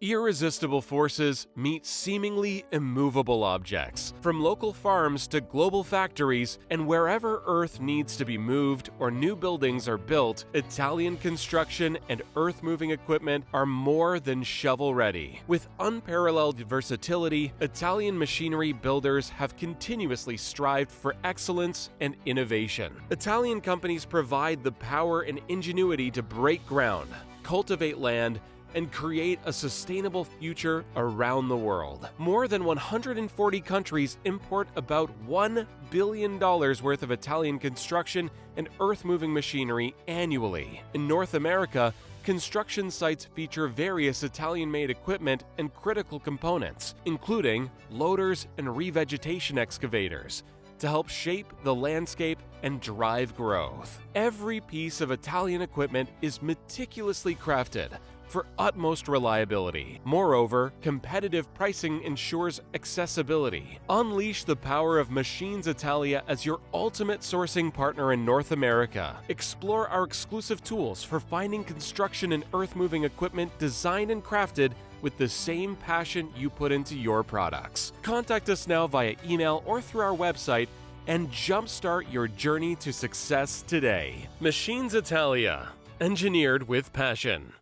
Irresistible forces meet seemingly immovable objects. From local farms to global factories, and wherever Earth needs to be moved or new buildings are built, Italian construction and earth-moving equipment are more than shovel-ready. With unparalleled versatility, Italian machinery builders have continuously strived for excellence and innovation. Italian companies provide the power and ingenuity to break ground, cultivate land, and create a sustainable future around the world. More than 140 countries import about $1 billion worth of Italian construction and earth-moving machinery annually. In North America, construction sites feature various Italian-made equipment and critical components, including loaders and revegetation excavators, to help shape the landscape and drive growth. Every piece of Italian equipment is meticulously crafted for utmost reliability. Moreover, competitive pricing ensures accessibility. Unleash the power of Machines Italia as your ultimate sourcing partner in North America. Explore our exclusive tools for finding construction and earth-moving equipment designed and crafted with the same passion you put into your products. Contact us now via email or through our website and jumpstart your journey to success today. Machines Italia, engineered with passion.